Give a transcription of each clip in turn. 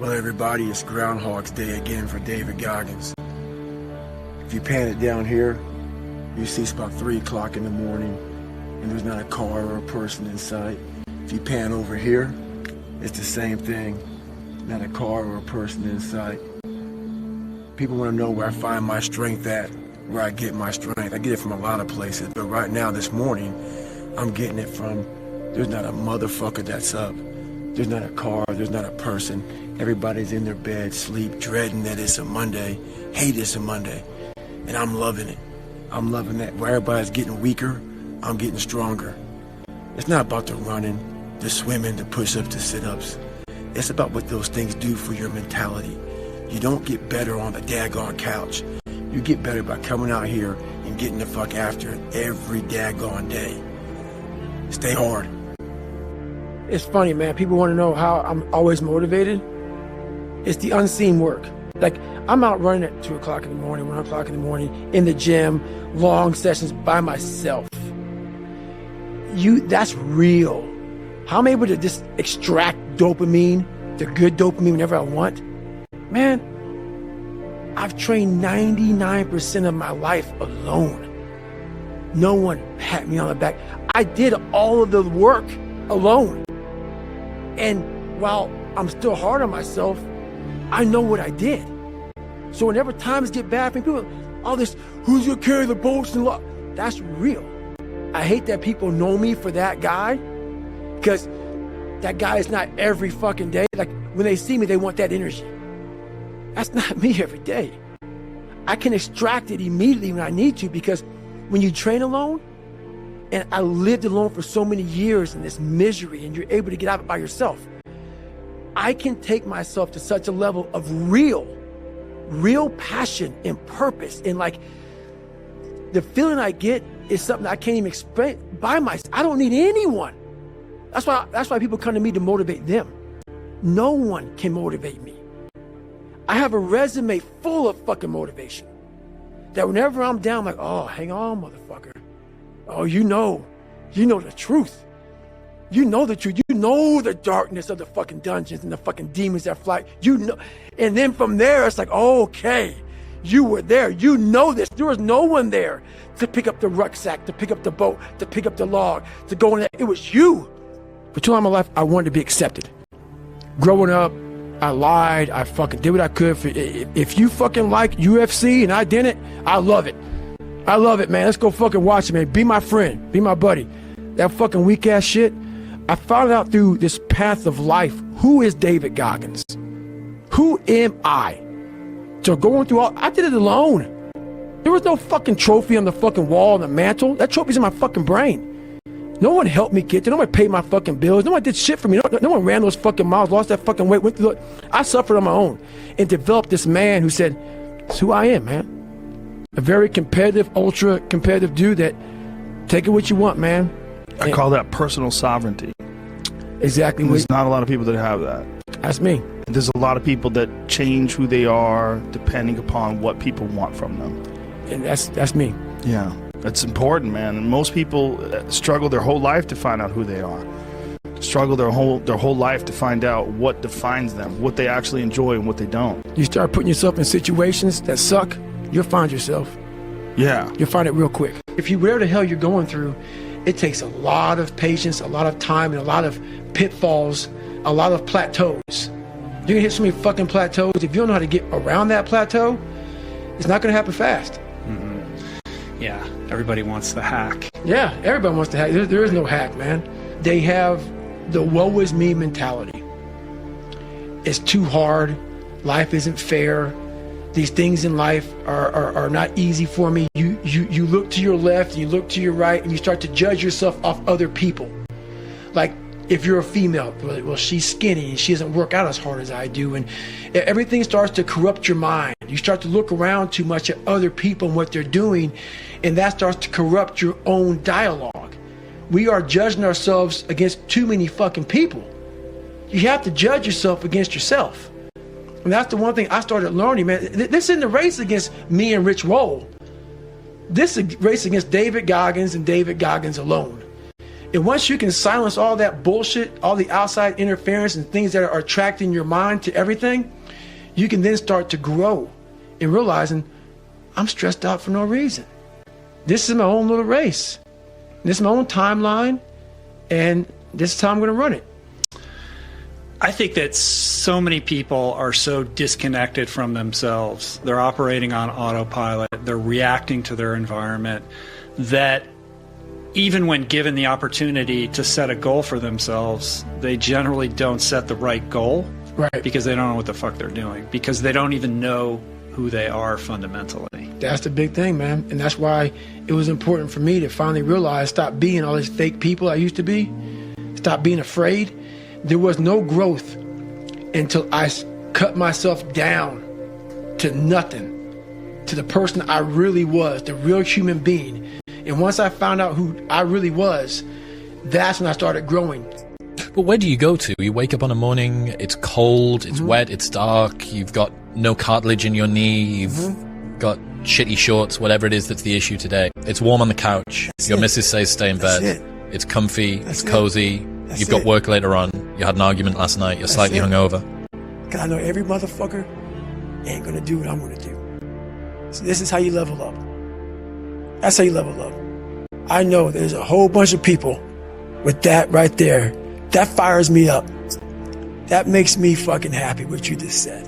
Well, everybody, it's Groundhog's Day again for David Goggins. If you pan it down here, you see it's about 3 o'clock in the morning and there's not a car or a person in sight. If you pan over here, it's the same thing. Not a car or a person in sight. People want to know where I find my strength at, where I get my strength. I get it from a lot of places, but right now, this morning, I'm getting it from, there's not a motherfucker that's up. There's not a car, there's not a person. Everybody's in their bed, sleep, dreading that it's a Monday, hate it's a Monday. And I'm loving it. I'm loving that. Where everybody's getting weaker, I'm getting stronger. It's not about the running, the swimming, the push-ups, the sit-ups. It's about what those things do for your mentality. You don't get better on the daggone couch. You get better by coming out here and getting the fuck after it every daggone day. Stay hard. It's funny, man. People want to know how I'm always motivated. It's the unseen work. Like, I'm out running at 2 o'clock in the morning, 1 o'clock in the morning, in the gym, long sessions by myself. That's real. How I'm able to just extract dopamine, the good dopamine whenever I want. Man, I've trained 99% of my life alone. No one pat me on the back. I did all of the work alone. And while I'm still hard on myself, I know what I did. So whenever times get bad for me, people, all this, who's gonna carry the bolts and lock? That's real. I hate that people know me for that guy, because that guy is not every fucking day. Like, when they see me, they want that energy. That's not me every day. I can extract it immediately when I need to, because when you train alone, and I lived alone for so many years in this misery, and you're able to get out of it by yourself, I can take myself to such a level of real passion and purpose. And like, the feeling I get is something I can't even explain by myself. I don't need anyone. That's why people come to me to motivate them. No one can motivate me. I have a resume full of fucking motivation that whenever I'm down, I'm like, oh, hang on, motherfucker. Oh, you know the truth. You know the truth. You know the darkness of the fucking dungeons and the fucking demons that fly. You know. And then from there, it's like, oh, okay, you were there. You know this. There was no one there to pick up the rucksack, to pick up the boat, to pick up the log, to go in there. It was you. For too long in my life, I wanted to be accepted. Growing up, I lied. I fucking did what I could. If you fucking like UFC and I didn't, I love it. I love it, man. Let's go fucking watch it, man. Be my friend. Be my buddy. That fucking weak ass shit. I found out through this path of life, who is David Goggins? Who am I? So going through I did it alone. There was no fucking trophy on the fucking wall on the mantle. That trophy's in my fucking brain. No one helped me get there. No one paid my fucking bills. No one did shit for me. No one ran those fucking miles, lost that fucking weight, went through it. I suffered on my own and developed this man who said, it's who I am, man. A very competitive, ultra competitive dude that take it what you want, man. I call that personal sovereignty. Exactly. There's not a lot of people that have that. That's me. And there's a lot of people that change who they are depending upon what people want from them. And that's me. Yeah. That's important, man. And most people struggle their whole life to find out who they are. Struggle their whole life to find out what defines them, what they actually enjoy and what they don't. You start putting yourself in situations that suck, you'll find yourself. Yeah. You'll find it real quick. If you whatever the hell you're going through, it takes a lot of patience, a lot of time, and a lot of pitfalls, a lot of plateaus. You're gonna hit so many fucking plateaus. If you don't know how to get around that plateau, it's not gonna happen fast. Yeah, everybody wants the hack. Yeah, everybody wants to hack. There is no hack, man. They have the woe is me mentality. It's too hard. Life isn't fair. These things in life are not easy for me. You look to your left, and you look to your right, and you start to judge yourself off other people. Like, if you're a female, well, she's skinny and she doesn't work out as hard as I do, and everything starts to corrupt your mind. You start to look around too much at other people and what they're doing, and that starts to corrupt your own dialogue. We are judging ourselves against too many fucking people. You have to judge yourself against yourself. And that's the one thing I started learning, man. This isn't a race against me and Rich Roll. This is a race against David Goggins and David Goggins alone. And once you can silence all that bullshit, all the outside interference and things that are attracting your mind to everything, you can then start to grow in realizing I'm stressed out for no reason. This is my own little race. This is my own timeline, and this is how I'm going to run it. I think that so many people are so disconnected from themselves. They're operating on autopilot. They're reacting to their environment that even when given the opportunity to set a goal for themselves, they generally don't set the right goal. Right. Because they don't know what the fuck they're doing. Because they don't even know who they are fundamentally. That's the big thing, man. And that's why it was important for me to finally realize, stop being all these fake people I used to be. Stop being afraid. There was no growth until I cut myself down to nothing, to the person I really was, the real human being. And once I found out who I really was, that's when I started growing. But where do you go to? You wake up on a morning, it's cold, it's wet, it's dark, you've got no cartilage in your knee, you've got shitty shorts, whatever it is that's the issue today. It's warm on the couch, your missus says stay in bed, it's comfy, it's cozy, you've got work later on, you had an argument last night, you're slightly hungover. Because I know every motherfucker ain't gonna do what I'm gonna do. So this is how you level up. That's how you level up. I know there's a whole bunch of people with that right there. That fires me up. That makes me fucking happy, what you just said.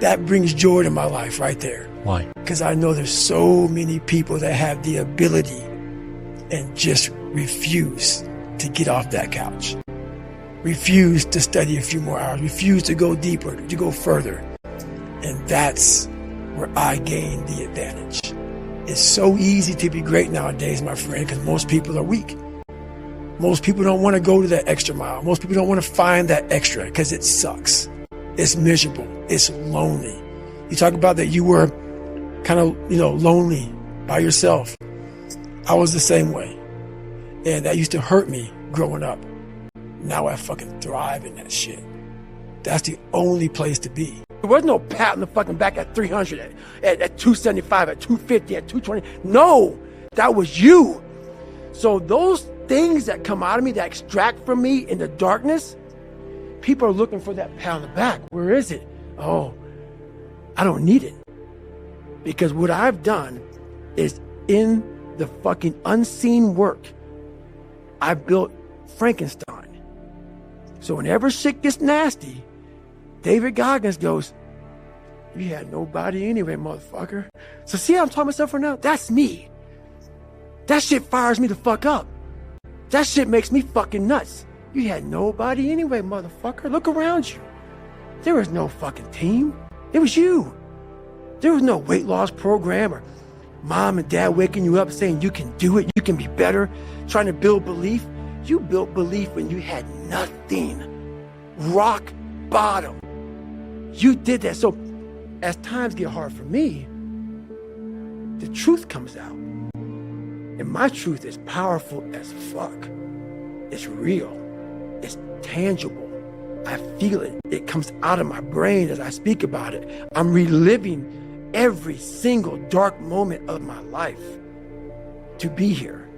That brings joy to my life right there. Why? Because I know there's so many people that have the ability and just refuse to get off that couch. Refuse to study a few more hours. Refuse to go deeper, to go further. And that's where I gain the advantage. It's so easy to be great nowadays, my friend, because most people are weak. Most people don't want to go to that extra mile. Most people don't want to find that extra because it sucks. It's miserable. It's lonely. You talk about that you were kind of, lonely by yourself. I was the same way. And that used to hurt me growing up. Now I fucking thrive in that shit. That's the only place to be. There was no pat on the fucking back at 300, at 275, at 250, at 220. No, that was you. So those things that come out of me, that extract from me in the darkness, people are looking for that pat on the back. Where is it? Oh, I don't need it. Because what I've done is in the fucking unseen work, I built Frankenstein. So whenever shit gets nasty, David Goggins goes, you had nobody anyway, motherfucker. So see how I'm talking myself right now? That's me. That shit fires me the fuck up. That shit makes me fucking nuts. You had nobody anyway, motherfucker. Look around you. There was no fucking team. It was you. There was no weight loss program or mom and dad waking you up saying you can do it, you can be better, trying to build belief. You built belief when you had nothing. Rock bottom. You did that. So as times get hard for me, the truth comes out. And my truth is powerful as fuck. It's real. It's tangible. I feel it. It comes out of my brain as I speak about it. I'm reliving every single dark moment of my life to be here.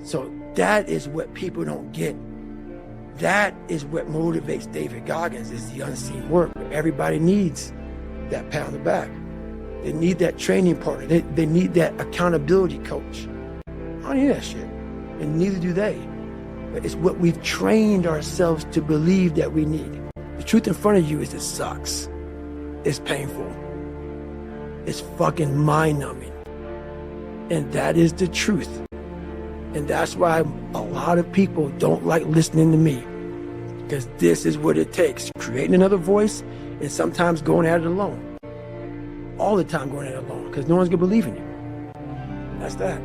So that is what people don't get. That is what motivates David Goggins, is the unseen work. Everybody needs that pat on the back. They need that training partner. They need that accountability coach. I don't need that shit. And neither do they. But it's what we've trained ourselves to believe that we need. The truth in front of you is it sucks. It's painful. It's fucking mind-numbing. And that is the truth. And that's why a lot of people don't like listening to me. Because this is what it takes. Creating another voice and sometimes going at it alone. All the time going at it alone. Because no one's going to believe in you. That's that.